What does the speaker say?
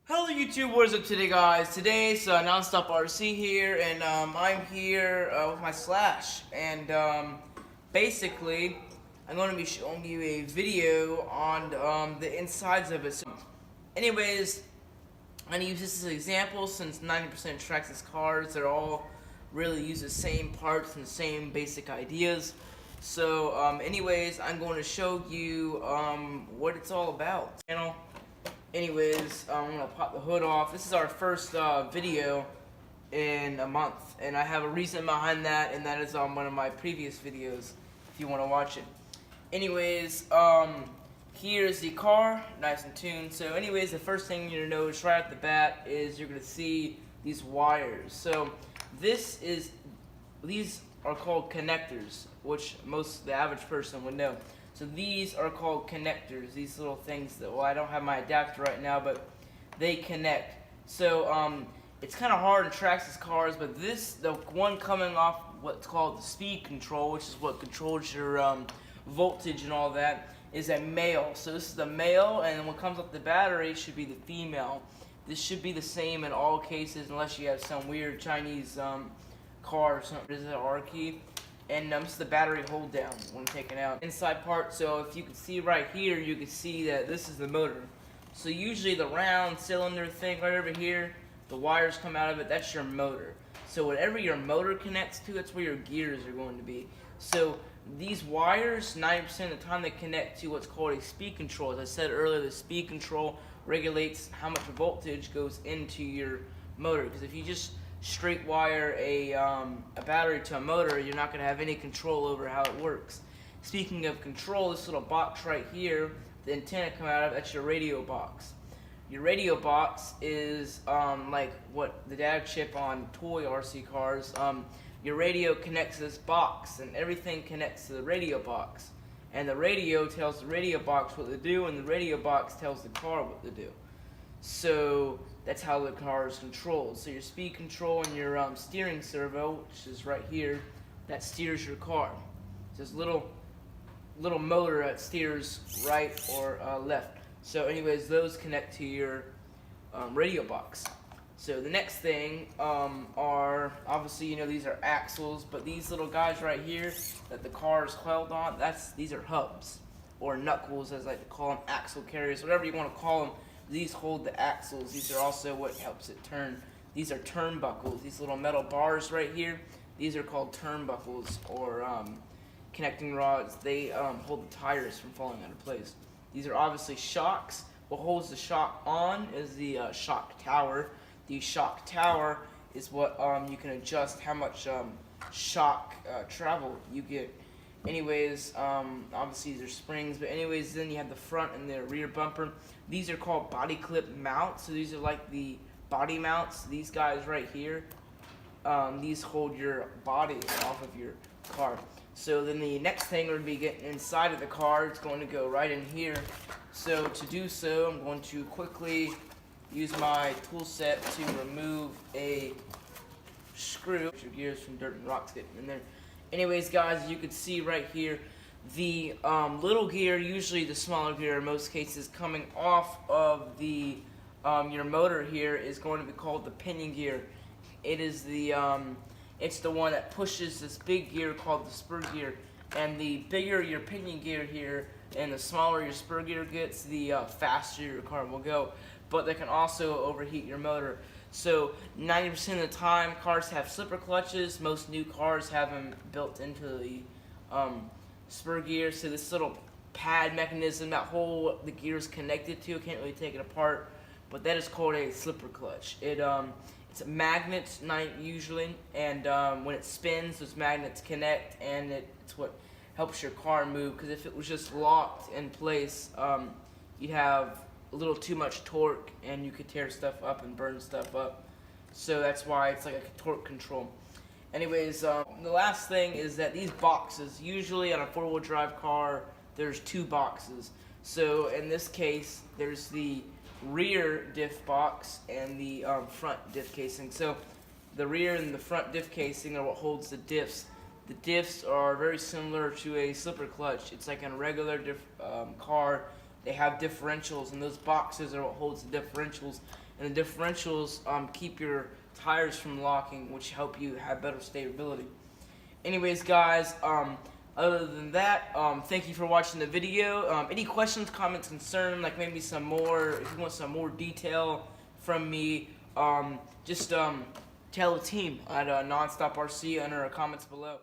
Hello YouTube, what is up today guys? Today's NonStop RC here, and I'm here with my Slash, and basically I'm going to be showing you a video on the insides of it. So anyways, I'm going to use this as an example since 90% of Traxxas cars, they're all really use the same parts and the same basic ideas. So anyways, I'm going to show you what it's all about. Anyways, I'm gonna pop the hood off. This is our first video in a month, and I have a reason behind that, and that is on one of my previous videos if you want to watch it. Anyways, here's the car, nice and tuned. So anyways, the first thing you're gonna notice right off the bat is you're gonna see these wires. So these are called connectors, which the average person would know. So these are called connectors, these little things that, well, I don't have my adapter right now, but they connect. So it's kind of hard to Traxxas cars, but the one coming off what's called the speed control, which is what controls your voltage and all that, is a male. So this is the male, and what comes off the battery should be the female. This should be the same in all cases, unless you have some weird Chinese car or something. This is an R key. And this is the battery hold down when taken out. Inside part, so if you can see right here, you can see that this is the motor. So usually the round cylinder thing right over here, the wires come out of it, that's your motor. So whatever your motor connects to, that's where your gears are going to be. So these wires, 90% of the time they connect to what's called a speed control. As I said earlier, the speed control regulates how much voltage goes into your motor. Because if you just straight wire a battery to a motor, you're not going to have any control over how it works. Speaking of control, this little box right here, the antenna come out of, that's your radio box. Your radio box is like what the data chip on toy RC cars. Your radio connects to this box, and everything connects to the radio box. And the radio tells the radio box what to do, and the radio box tells the car what to do. So that's how the car is controlled. So your speed control and your steering servo, which is right here, that steers your car. So it's a little motor that steers right or left. So anyways, those connect to your radio box. So the next thing are, obviously, these are axles, but these little guys right here that the car is coiled on, these are hubs, or knuckles as I like to call them, axle carriers, whatever you want to call them. These hold the axles. These are also what helps it turn. These are turnbuckles. These little metal bars right here, these are called turnbuckles, or connecting rods. They hold the tires from falling out of place. These are obviously shocks. What holds the shock on is the shock tower. The shock tower is what you can adjust how much shock travel you get. Anyways, obviously these are springs, but anyways, then you have the front and the rear bumper. These are called body clip mounts, so these are like the body mounts. These guys right here, these hold your body off of your car. So then the next thing we're going to be getting inside of the car, it's going to go right in here. So to do so, I'm going to quickly use my tool set to remove a screw. Your gears from dirt and rocks getting in there. Anyways, guys, you can see right here, the little gear, usually the smaller gear in most cases, coming off of the your motor here is going to be called the pinion gear. It is it's the one that pushes this big gear called the spur gear. And the bigger your pinion gear here and the smaller your spur gear gets, the faster your car will go. But they can also overheat your motor. So 90% of the time, cars have slipper clutches. Most new cars have them built into the spur gear. So this little pad mechanism, that hole the gear is connected to, can't really take it apart, but that is called a slipper clutch. It's a magnet usually, and when it spins, those magnets connect, and it's what helps your car move. Because if it was just locked in place, you'd have a little too much torque, and you could tear stuff up and burn stuff up. So that's why it's like a torque control. Anyways, the last thing is that these boxes, usually on a four-wheel drive car, there's two boxes. So in this case, there's the rear diff box and the front diff casing. So the rear and the front diff casing are what holds the diffs. The diffs are very similar to a slipper clutch. It's like in a regular car. They have differentials, and those boxes are what holds the differentials. and the differentials keep your tires from locking, which help you have better stability. Anyways, guys, other than that, thank you for watching the video. Any questions, comments, concerns, like maybe some more, if you want some more detail from me, just tell the team at NonStop RC under our comments below.